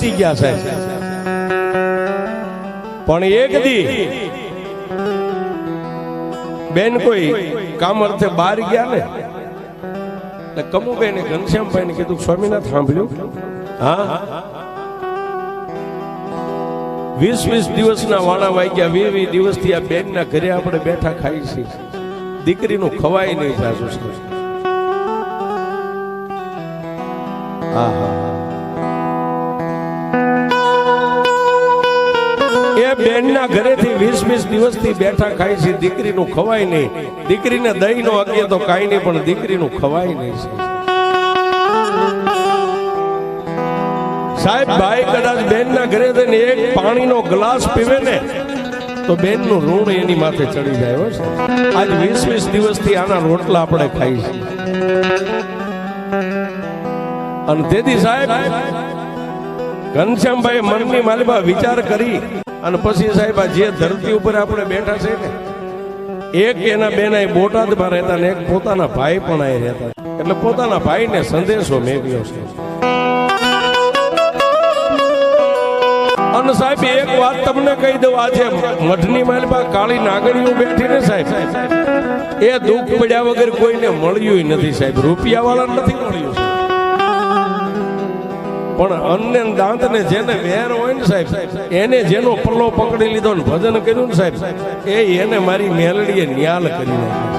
જીતી ગયા સાહેબ, પણ એક દી બેન કોઈ કામ અર્થે બહાર ગયા ને, કમુબેને ઘનશ્યામભાઈ ને કીધું સ્વામીનાથ સાંભળ્યું? હા 20 દિવસના વાણા વાગ્યા, 20 દિવસથી આ બેન ના ઘરે આપણે બેઠા ખાઈ છીએ, દીકરીનું ખવાય નહીં સાસુ. એ બેન ના ઘરેથી 20 દિવસથી બેઠા ખાય છે, દીકરીનું ખવાય નહીં. દીકરીને દહીં નો અગે તો કાંઈ નહીં, પણ દીકરીનું ખવાય નહીં છે સાહેબ. ભાઈ કદાચ બેન ના ઘરે જઈને એક પાણીનો ગ્લાસ પીવે ને તો બેન નું ઋણ એની માથે ચડી જાય. આજ 20 દિવસથી આના રોટલા આપણે ખાઈ છીએ. અને તેથી સાહેબ ઘનશ્યામભાઈ મનની માલિબા વિચાર કરી અને પછી સાહેબ આ જે ધરતી ઉપર આપણે બેઠા છે ને, એક એના બેન અહીં બોટાદમાં રહેતા ને એક પોતાના ભાઈ પણ અહીં રહેતા, એટલે પોતાના ભાઈને સંદેશો મેળવ્યો છે. અને સાહેબ એક વાત તમને કહી દઉં, આજે મઠની માલિબા કાળી નાગણીઓ બેઠી ને સાહેબ, એ દુઃખ પડ્યા વગર કોઈને મળ્યું નથી સાહેબ. રૂપિયા વાળા નથી મળ્યું છે, પણ અન્ય દાંત ને જેને વેર હોય ને સાહેબ, એને જેનો પલ્લો પકડી લીધો ને ભજન કર્યું ને સાહેબ, એને મારી મેલડીએ ન્યાલ કરી નાખ્યો.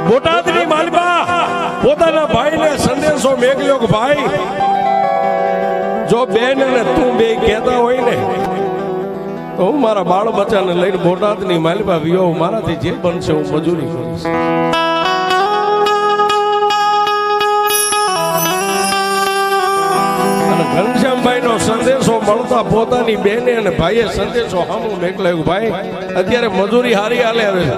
બોટાદની માલિબા પોતાના ભાઈને સંદેશો મેળ્યો કે ભાઈ, જો બેન અને તું બે કહેતા હોય ને તો હું મારા બાળ બચ્ચાને લઈને બોટાદની માલિબા વિયો, મારાથી જે બનશે હું મજૂરી કરીશ. ઘનશ્યામભાઈ નો સંદેશો મળતા પોતાની બેને અને ભાઈએ સંદેશો સામું મોકલ્યો, ભાઈ અત્યારે મજૂરી હારી હાલે આવે છે,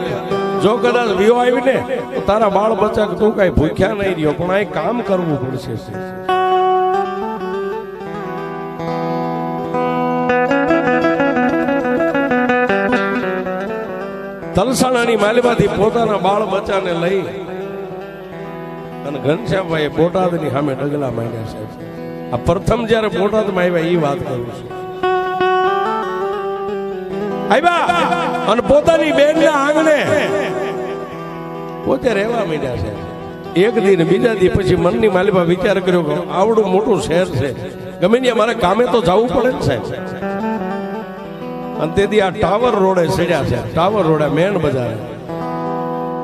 જો કદાચ વિયો આવી ને તો તારા બાળ બચ્ચા તું કઈ ભૂખ્યા નહીં રહ્યો, પણ આ કામ કરવું પડશે. તલસાણાની માલિબાથી પોતાના બાળ બચ્ચાને લઈ અને ઘનશ્યામભાઈ બોટાદની સામે ડગલા માંડ્યા સાહેબ. આ પ્રથમ જયારે બોટાદમાં આવ્યા એ વાત કરું છું. આવ્યા અને પોતાની બેનના આંગણે પોતે રહેવા માંડ્યા છે. એક દી બીજા દી પછી મનની માલિબા વિચાર કર્યો કે આવડું મોટું શહેર છે, ગમે ત્યાં મારે કામે તો જવું પડે ને સાહેબ. અને તેથી આ ટાવર રોડે ચડ્યા છે, ટાવર રોડે મેન બજાર,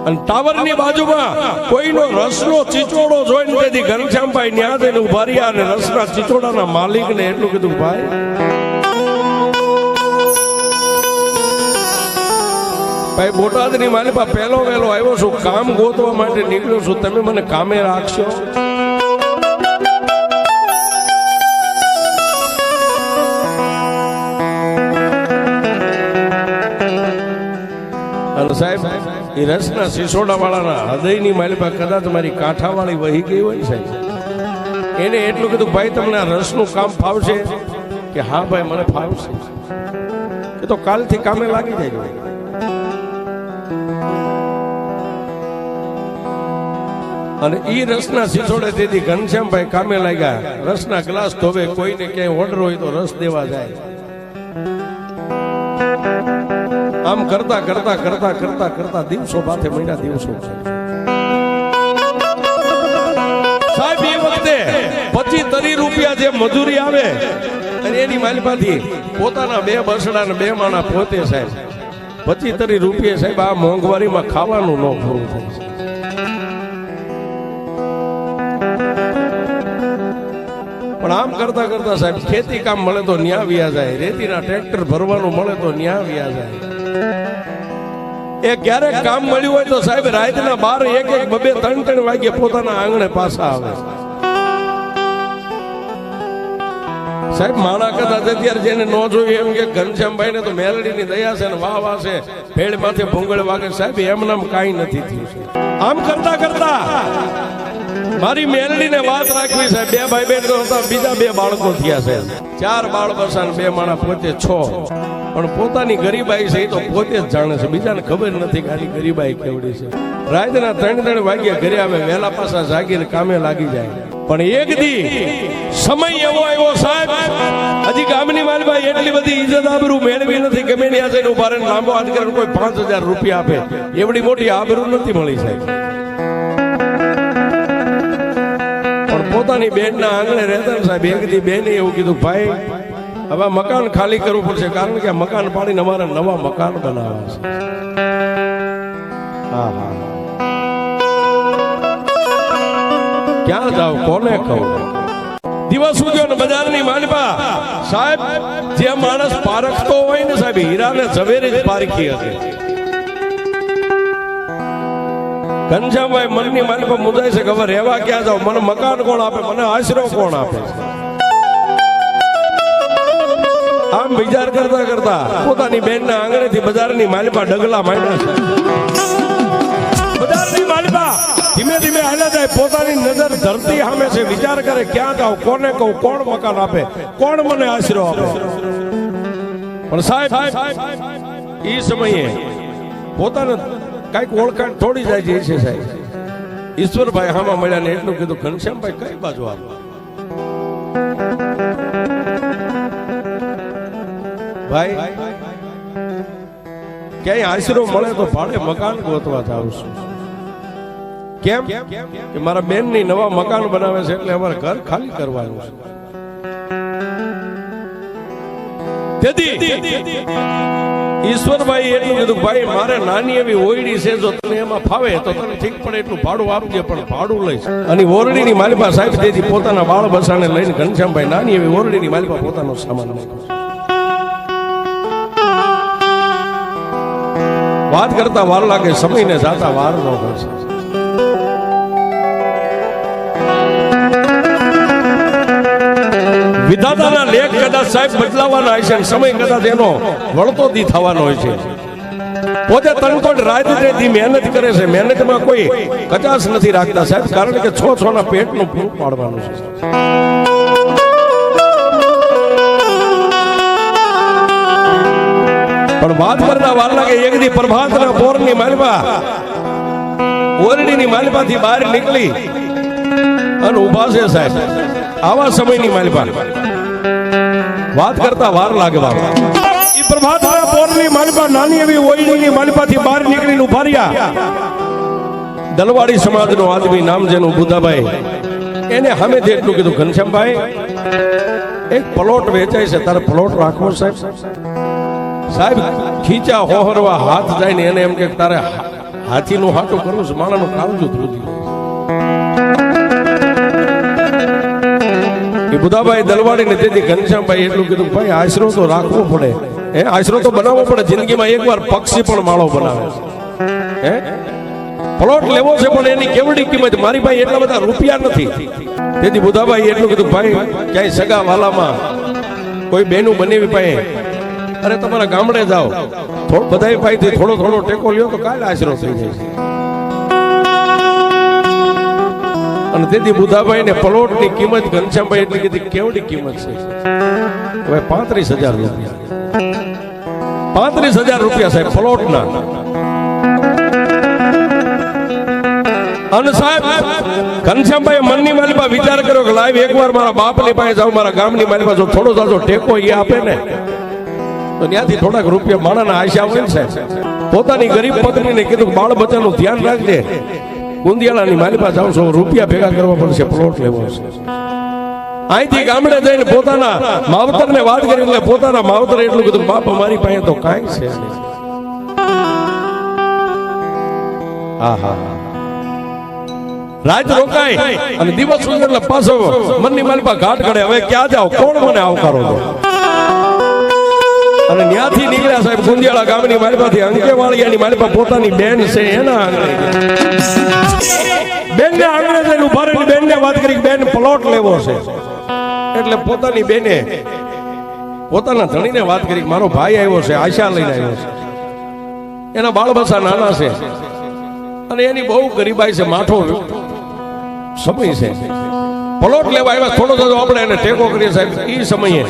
અને ટાવર ની બાજુમાં કોઈનો રસનો ચીચોડો જોઈને તેથી ઘનશ્યામભાઈ ન્યા જઈને ઉભા રહ્યા અને રસના ચીચોડાના માલિક ને એટલું કીધું, ભાઈ બોટાદની માલિબા પહેલો વહેલો આવ્યો છું, કામ ગોતવા માટે નીકળ્યો છું, તમે મને કામે રાખશો? અને સાહેબ એ રસના સિસોડા વાળાના હૃદયની માલિબા કદાચ મારી કાંઠાવાળી વહી ગઈ હોય સાહેબ, એને એટલું કીધું, ભાઈ તમને આ રસનું કામ ફાવશે? કે હા ભાઈ મને ફાવશે. કે તો કાલથી કામે લાગી જાય. અને ઈ રસના સિસોડે તેથી ઘનશ્યામભાઈ કામે લાગ્યા. રસના ગ્લાસ ધોવે, કોઈને ક્યાંય ઓર્ડર હોય તો રસ દેવા જાય. આમ કરતા કરતા કરતા કરતા કરતા દિવસો માથે મહિના દિવસો સાહેબ. એ વખતે 25-30 રૂપિયા જે મજૂરી આવે અને એની માલિબાથી પોતાના 2 બસડા ને 2 માણા પોતે સાહેબ 25-30 રૂપિયા સાહેબ આ મોંઘવારીમાં ખાવાનું ન પૂરું થાય છે. પણ આમ કરતા કરતા સાહેબ ખેતી કામ મળે તો ન્યા વ્યા જાય, રેતીના ટ્રેક્ટર ભરવાનું મળે તો ન્યા વ્યા જાય. એ ક્યારેક કામ મળ્યું હોય તો સાહેબ રાતના 12, 1, 2, 3 વાગે પોતાના આંગણે પાછા આવે સાહેબ. માણા કદાચ અત્યારે જેને ન જોયું એમ કે ઘનશ્યામભાઈ ને તો મેલડીની દયા છે ને વાહ વાહ છે, ભેળ માથે ભૂંગળ વાગે સાહેબ, એમ નામ કાંઈ નથી થયું. આમ કરતા કરતા મારી મેલડીને વાત રાખવી છે. બે ભાઈ બેન હતા, બીજા બે બાળકો થયા છે. 4 બાળ બસાન 2 માણા, પોતે 6. પણ પોતાની ગરીબાઈ છે એ તો પોતે જ જાણે છે, બીજાને ખબર નથી કે આની ગરીબાઈ કેવડી છે. રાતના 3-3 વાગ્યા ઘરે આવે, વહેલા પાછા જાગીને કામે લાગી જાય. પણ એક દી સમય એવો આવ્યો સાહેબ, હજી ગામની માલભાઈ એટલી બધી ઇજ્જત આબરૂ મેળવી નથી. ગમે ત્યાં જઈને ઉભા રહીને લાંબો હાથ કરીને કોઈ 5000 રૂપિયા આપે એવડી મોટી આબરૂ નથી મળી સાહેબ. પણ પોતાની બેનના આંગણે રહેતા ને સાહેબ, એક દી બેને એવું કીધું, ભાઈ હવે મકાન ખાલી કરવું પડશે, કારણ કે મકાન પાડીને અમારે નવા મકાન બનાવવા છે. હા હા, ક્યાં જાવ, કોને કહું? દિવસ ઉગ્યો ને બજારની માલપા સાહેબ, જે માણસ પારખતો હોય ને સાહેબ, હીરાને ઝવેરી જ પારખી હશે. ઘનશ્યામભાઈ મનની માલપા મુદાય છે કે હવે રહેવા ક્યાં જાવ, મને મકાન કોણ આપે, મને આશરો કોણ આપે? આમ વિચાર કરતા કરતા પોતાની બેનના આંગણેથી બજારની માલપા ડગલા માંડ્યા છે. બજારની માલપા ધીમે ધીમે હાલ્યા જાય, પોતાની નજર ધરતી સામે છે. વિચાર કરે ક્યાં જાવ, કોને કહું, કોણ મકાન આપે, કોણ મને આશરો આપે? પણ સાહેબ એ સમયે પોતાને કઈક ઓળખાણ થોડી જાય છે સાહેબ. ઈશ્વરભાઈ હામાં મળ્યા ને એટલું કીધું, ઘનશ્યામભાઈ કઈ બાજુ આવો? ભાઈ ક્યાંય આશરો મળે તો ભાડે મકાન ગોતવા જાઉં છું. કેમ કે મારા બેન ની નવા મકાન બનાવે છે, એટલે અમારે ઘર ખાલી કરવાનું છે. ઈશ્વરભાઈ એટલું કીધું, ભાઈ મારે નાની એવી ઓરડી છે, જો તને એમાં ફાવે તો તને ઠીક પડે એટલું ભાડું આપજે, પણ ભાડું લઈશ. અને ઓરડીની માલિપા સાહેબ તેથી પોતાના બાળ બસાને લઈને ઘનશ્યામભાઈ નાની એવી ઓરડીની માલિપા પોતાનો સામાન નાખ્યો. વાત કરતા વાર લાગે, સમયને જાતા વાર ન હોય. વિધાતાના લેખ કદાચ સાહેબ બદલાવાના હોય છે, સમય કદાચ એનો વળતો દી થવાનો હોય છે. પોતે તનકોટ રાત દી મહેનત કરે છે, મહેનતમાં કોઈ કચાશ નથી રાખતા સાહેબ, કારણ કે 6 ના પેટનું પૂરું પાડવાનું છે. પણ વાત કરતા વાર લાગે, એક દી પ્રભાતના પોરની માલપા ઓરડીની માલપાથી બહાર નીકળી અને ઉભા છે સાહેબ. આવા સમયની માલપા વાત કરતા વાર લાગે બાબા. એ પ્રભાતના પોરની માલપા નાની એવી ઓરડીની માલપાથી બહાર નીકળીને ઉભા રહ્યા. દલવાડી સમાજનો આદમી, નામ જેનું બુધાભાઈ, એને સામેથી એટલું કીધું, ઘનશ્યામભાઈ એક પ્લોટ વેચાય છે, તારે પ્લોટ રાખવો સાહેબ? સાહેબ ખીચા હોહરવા હાથ જાય ને એને એમ કે તારે હાથીનું હાટું કરવું છે, માણાનું કાળજું ધ્રુજી. એ બુધાભાઈ દલવાડી ને તેથી ઘનશ્યામભાઈ એટલું કીધું, ભાઈ આશરો તો રાખવો પડે, આશરો તો બનાવવો પડે. જિંદગીમાં એકવાર પક્ષી પણ માળો બનાવે છે. પ્લોટ લેવો છે, પણ એની કેવડી કિંમત, મારી પાસે એટલા બધા રૂપિયા નથી. તેથી બુધાભાઈ એટલું કીધું, ભાઈ ક્યાંય સગા વાલામાં કોઈ બેનું બનેવી પાસે, અરે તમારા ગામડે જાઓ, બધા ભાઈથી થોડો થોડો ટેકો લ્યો તો કાલે આશરો થઈ જાય. અને તેથી બુધાભાઈ ને પ્લોટ ની કિંમત ઘનશ્યામભાઈ એટલી કીધી, કેવડી કિંમત છે? હવે 35,000 રૂપિયા. 35,000 રૂપિયા સાહેબ પ્લોટ ના. અને સાહેબ ઘનશ્યામભાઈ મનની માલિપા વિચાર કર્યો કે લાઈવ એકવાર મારા બાપની પાસે જાઉં, મારા ગામની માલિપા જો થોડો જાજો ટેકો એ આપે ને તો ત્યાંથી થોડાક રૂપિયા માણાના આશા હોય ને સાહેબ. પોતાની ગરીબ પત્નીને કીધું, બાળ બચ્ચાનું ધ્યાન રાખજે, ગુંદિયાળાની માલિપા જાઉં છું, રૂપિયા ભેગા કરવા પડશે, પ્લોટ લેવો છે. અહીંથી ગામડે જઈને પોતાના માવતરને વાત કરી, એટલે પોતાના માવતરે એટલું કીધું, બાપ અમારી પાસે તો કાંઈ છે. હા હા, રાત રોકાય અને દિવસ સુધી પાછો મનની માલિપા ઘાટ કરે, હવે ક્યાં જાવ, કોણ મને આવકારો દે? અને ત્યાંથી નીકળ્યા સાહેબ ગુંદિયાળા ગામની માલિપાથી અંકેવાળિયાની માલિપા પોતાની બેન છે એના આંગણે, બેનને આંગણે જઈને ઉભા રહીને બેનને વાત કરી, બેન પ્લોટ લેવો છે. એટલે પોતાની બેને પોતાના ધણીને વાત કરી, મારો ભાઈ આવ્યો છે, આશા લઈને આવ્યો છે, એના બાળ બચ્ચા નાના છે અને એની બહુ ગરીબાઈ છે, માઠો સમય છે. પ્લોટ લેવા આવ્યા થોડો થતો આપણે એને ટેકો કરીએ સાહેબ. એ સમયે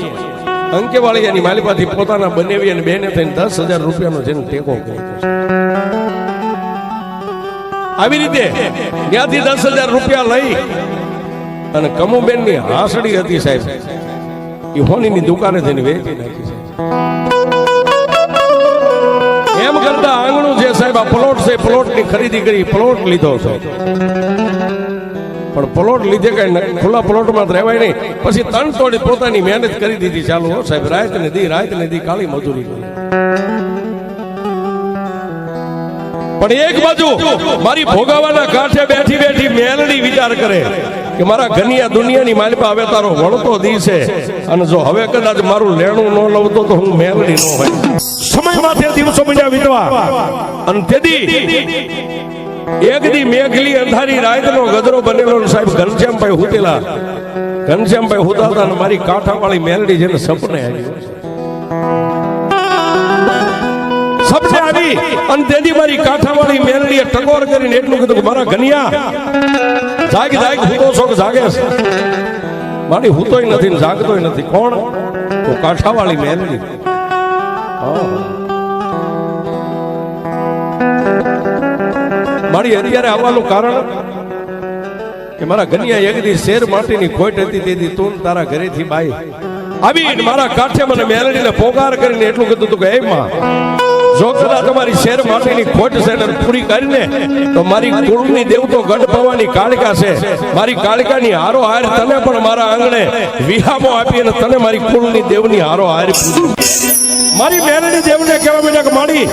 અંકેવાળિયાની માલિપાથી પોતાના બનેવી અને બેને થઈને 10,000 રૂપિયાનો જેને ટેકો કર્યો. આવી રીતે ત્યાંથી 10,000 રૂપિયા લઈ અને કમુબેનની હાસડી હતી સાહેબ, એ હોનીની દુકાને જઈને વેચી નાખી છે. એમ કરતા આંગણું છે સાહેબ, આ પ્લોટ છે, પ્લોટની ખરીદી કરી, પ્લોટ લીધો છે. પણ પ્લોટ લીધે કઈ ખુલ્લા પ્લોટમાં રહેવાય નહીં. પછી તણ તોડી પોતાની મહેનત કરી દીધી. ચાલુ હો સાહેબ, રાત ને દી કાળી મજૂરી કરી. પણ એક બાજુ મારી ભોગાવાના કાંઠે બેઠી બેઠી મેલડી વિચાર કરે કે મારા ઘનિયા દુનિયાની માલિપા હવે તારો વળતો દિવસે, અને જો હવે કદાચ મારું લેણું ન લવતો તો હું મેલડી ન હોય. સમયમાંથી દિવસો બીજા વીતવા અને તેથી એક દી મેઘલી અંધારી રાતનો ગદરો બનેલો સાહેબ ઘનશ્યામભાઈ હુતેલા. ઘનશ્યામભાઈ હુતાતા અને મારી કાંઠાવાળી મેલડી જેને સપને આવ્યું. સપને આવી અને તેથી મારી કાંઠાવાળી મેલડીએ ટકોર કરીને એટલું કીધું કે મારા ઘનિયા જાગ જાગ, હૂતો છો કે જાગે? મારી હૂતોય નથી ને જાગતોય નથી. કોણ? તો કાંઠાવાળી મેલડી. મારી અત્યારે આવવાનું કારણ કે મારા ઘનિયા એક દી શેર માટીની ખોટ હતી, તેથી તું તારા ઘરેથી બાઈ આવી મારા કાંઠે મને મેલડીને પોકાર કરીને એટલું કીધું હતું કે હે માં, જો કદાચ તમારી શેર માટેની ખોટ છે ને પૂરી કરીને તો મારી કુળની દેવ તો ગઢ ભવાની કાળિકા છે. મારી કાળિકાની હારો હાર તને પણ મારા આંગણે વિહામો આપી અને તને મારી કુળની દેવની હારો હાર પૂરી. મારી મેલડી દેવને કહેવા માંડ્યા કે માડી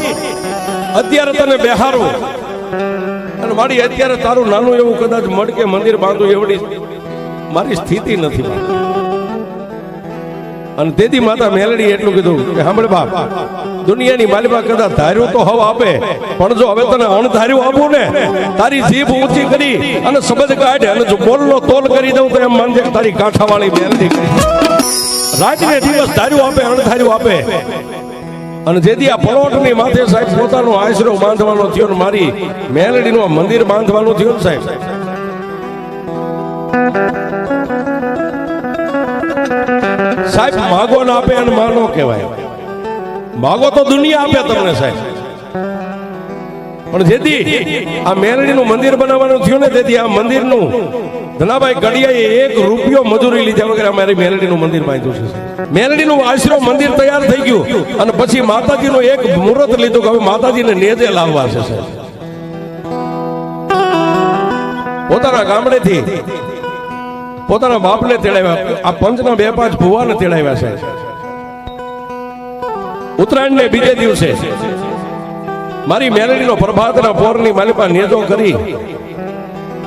અત્યારે તને બેહારું અને માડી અત્યારે તારું નાનું એવું કદાચ મડકે મંદિર બાંધું એવડી મારી સ્થિતિ નથી. અને તેથી માતા મેલડી એટલું કીધું કે સાંભળ બાપ, દુનિયાની માલિકા કદાચ ધાર્યું તો હવ આપે, પણ જો હવે તને અણધાર્યું આપું ને, તારી જીભ ઊંચી કરી અને શબ્દ કાઢે અને જો બોલનો તોલ કરી દઉં તો એમ માનજે કે તારી કાંઠાવાળી મેલડી કરી. રાતને દિવસ ધાર્યું આપે, અણધાર્યું આપે. અને જેથી આ પલોટની માથે સાહેબ પોતાનો આશરો બાંધવાનો થયો ને મારી મેલડીનું મંદિર બાંધવાનું થયું ને સાહેબ. સાહેબ માગો ના આપે અને માનો કહેવાય. માગો તો દુનિયા આપે તમને સાહેબ. પણ જેથી આ મેલડીનું મંદિર બનાવવાનું થયું ને, તેથી આ મંદિરનું ધનાભાઈ ગડિયાએ 1 રૂપિયો મજૂરી લીધા વગર અમારી મેલડીનું મંદિર બાંધ્યું છે. મેલડીનું આશરો મંદિર તૈયાર થઈ ગયું અને પછી માતાજીનું એક મુહૂર્ત લીધું કે હવે માતાજીને નેજે લાવવા છે સાહેબ. પોતાના ગામડેથી પોતાના બાપને તેડાવ્યા, આ પંચના 2-5 ભુવાને તેડાવ્યા છે. ઉત્તરાયણને બીજે દિવસે મારી મેલડીનો પ્રભાતના પોરની માલિપા નેજો કરી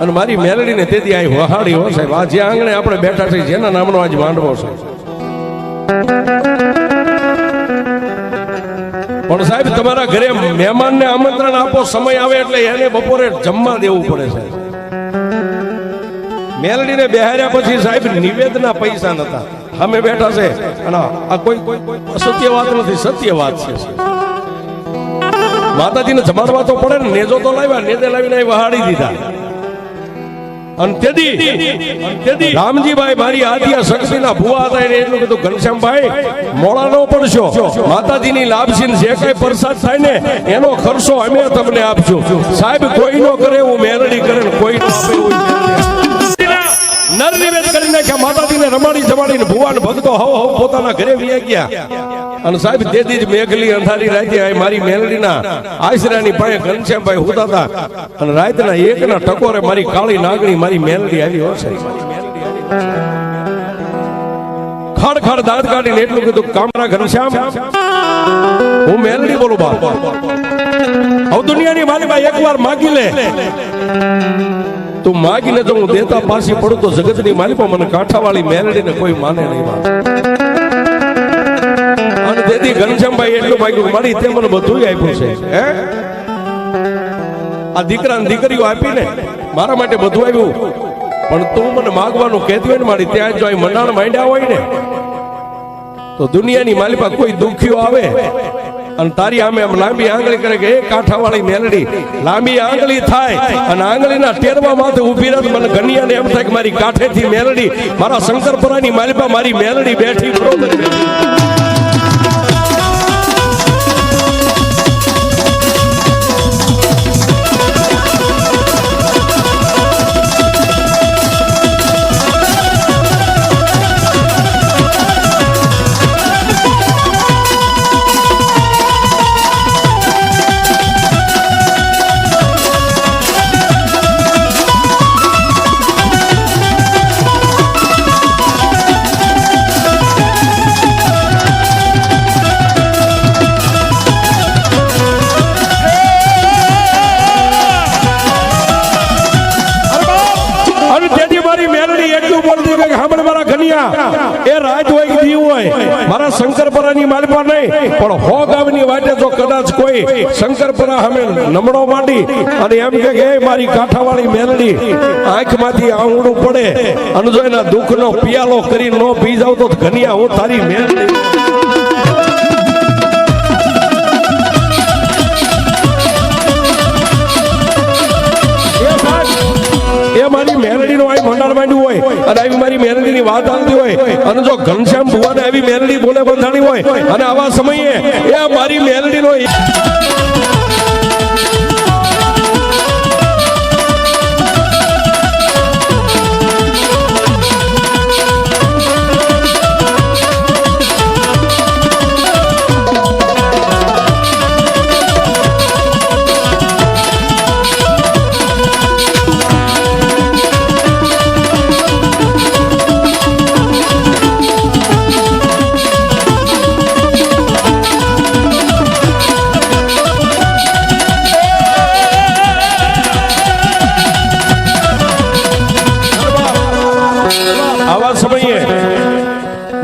અને મારી મેલડીને તેથી આ વહાડી હો સાહેબ. આ જે આંગણે આપણે બેઠા છે જેના નામનો આજ માંડવો છે. પણ સાહેબ તમારા ઘરે મહેમાનને આમંત્રણ આપો, સમય આવે એટલે એને બપોરે જમવા દેવું પડે છે. મેલડીને બેહાર્યા પછી સાહેબ નિવેદના પૈસા નતા. અમે બેઠા છે અને આ કોઈ અસત્ય વાત નથી, સત્ય વાત છે. માતાજીને જમાડવા તો પડે ને, નેજો તો લાવ્યા, નેજે લાવીને વહાડી દીધા. અને તેથી રામજીભાઈ મારી આદ્યા શક્તિના ભુવા હતા એને એટલું કીધું ઘનશ્યામભાઈ મોડા ન પડશો, માતાજીની લાભશીન જે કઈ પ્રસાદ થાય ને એનો ખર્ચો અમે તમને આપશું. સાહેબ કોઈ નો કરે એવું મેલડી કરે ને કોઈ નો આપે એવું નર નિવેદ કરી નાખ્યા. માતાજીને રમાડી જમાડીને ભુવાન ભક્તો હવ પોતાના ઘરે વયા ગયા. અને સાહેબ તેથી જ મેઘલી અંધારી રાતે મારી મેલડીના આશરાની પાસે ઘનશ્યામભાઈ હુતાતા અને રાતના 1ના ટકોરે મારી કાળી નાગણી મારી મેલડી આવી હશે. ખડ ખડ દાંત કાઢીને એટલું કીધું કામરા ઘનશ્યામ, હું મેલડી બોલું બાપ. હવે દુનિયાની માલિકા એકવાર માગી લે, તું માગીને જો હું દેતા પાછી પડું તો જગતની માલિકા મને કાંઠાવાળી મેલડીને કોઈ માને નહીં. અને તેથી ઘનશ્યામભાઈ એટલું માગ્યું મારી તે મને બધું આપ્યું છે. હે આ દીકરા ને દીકરીઓ આપીને મારા માટે બધું આવ્યું, પણ તું મને માગવાનું કહેતી હોય ને મારી ત્યાં જો મંડાણ માંડ્યા હોય ને તો દુનિયાની માલિકા કોઈ દુખીઓ આવે અને તારી આમે આમ લાંબી આંગળી કરે કે એ કાંઠાવાળી મેલડી લાંબી આંગળી થાય અને આંગળીના ટેરવા માથે ઊભી રહે મને ગનિયાને એમ થાય કે મારી કાંઠેથી મેલડી મારા શંકરપરાની માલપા મારી મેલડી બેઠી બરોબર એ રાત હોય કે દી હોય મારા શંકરપરાની માલપા નહીં પણ હો ગામની વાટે જો કદાચ કોઈ શંકરપરા સામે નમણો માંડી અને એમ કે મારી કાંઠાવાળી મેલડી આંખમાંથી આંગળું પડે અને જો એના દુઃખનો પિયાલો કરી ન પી જાવ તો ઘનિયા હું તારી મેલડી મારી મેલડી નો ભંડાર માંડ્યું હોય અને આવી મારી મેલડી ની વાત આવતી હોય અને જો ઘનશ્યામ ભુવાને આવી મેલડી બોલે બંધાણી હોય અને આવા સમયે એ મારી મેલડી નો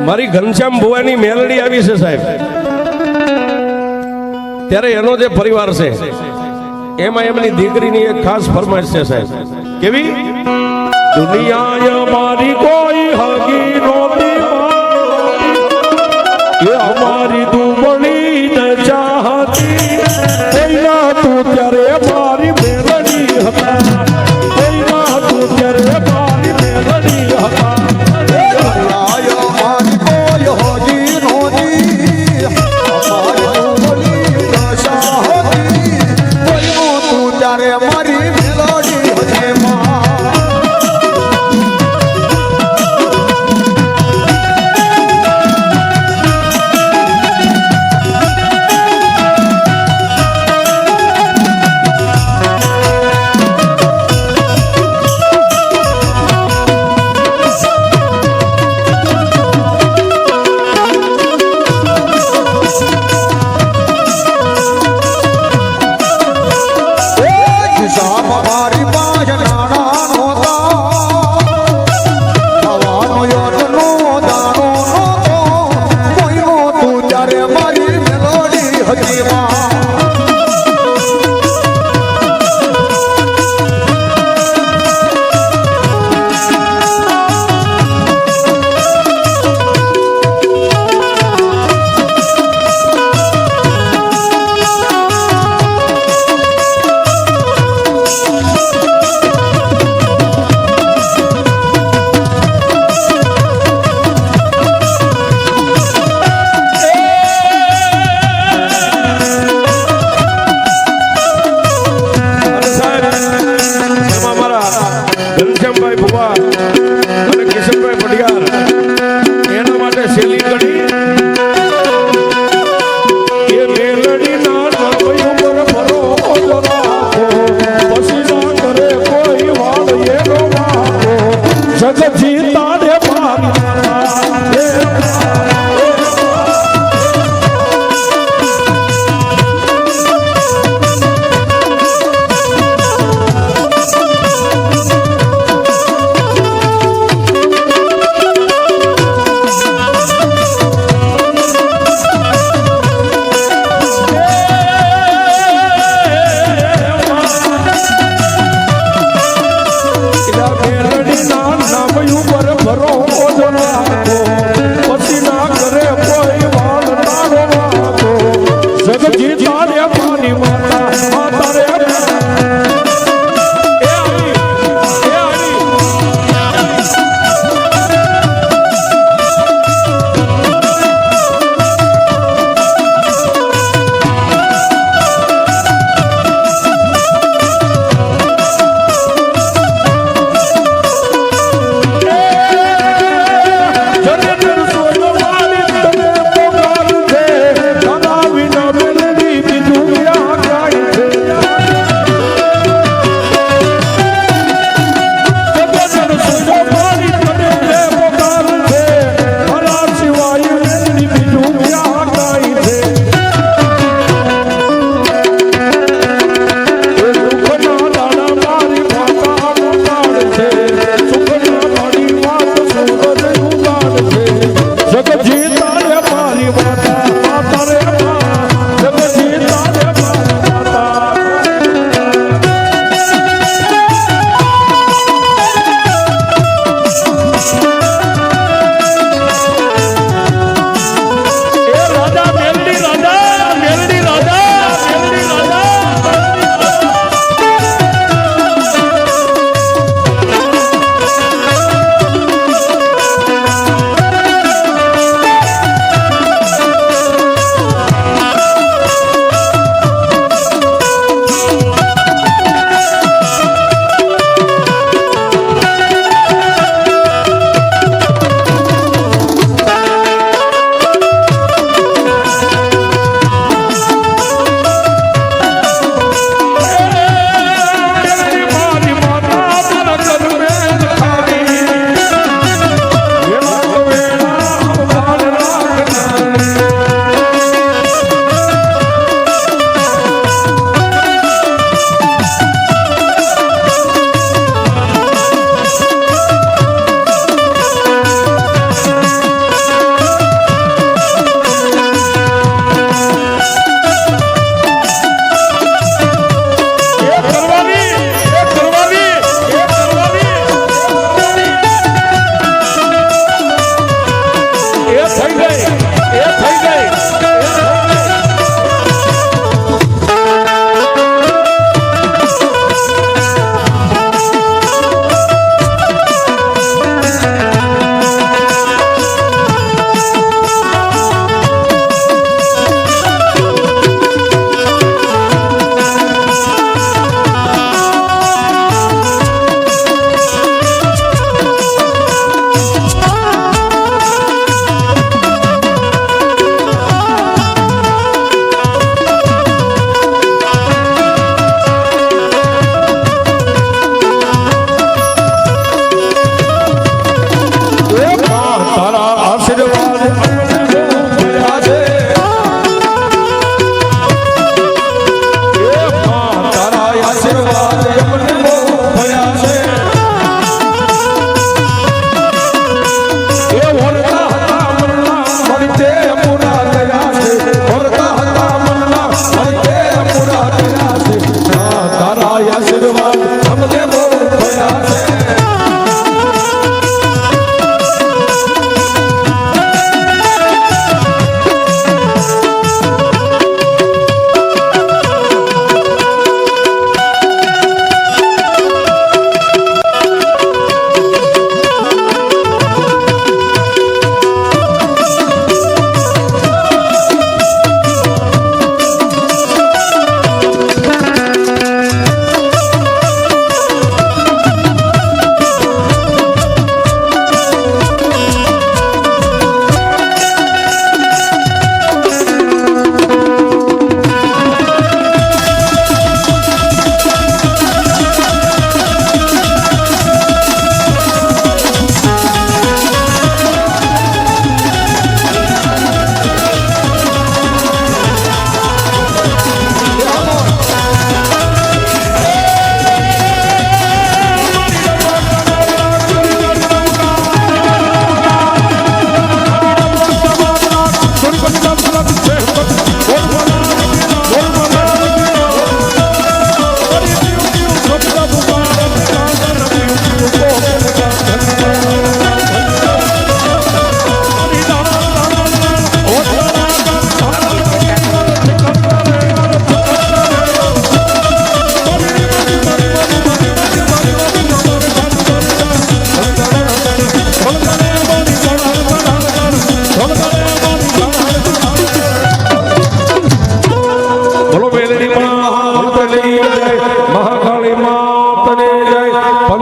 મારી ઘનશ્યામ ભુવાની મેલડી આવી છે સાહેબ ત્યારે એનો જે પરિવાર છે એમાં એમની દીકરીની એક ખાસ ફરમાઈશ છે સાહેબ કેવી દુનિયા મારી કોઈ હગી નોતી એ અમારી દુબળી ન ચાહતી કોઈના તું ત્યારે મારી મેલડી હતા કોઈના તું ત્યારે મારી મેલડી હતા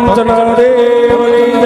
પંચના રે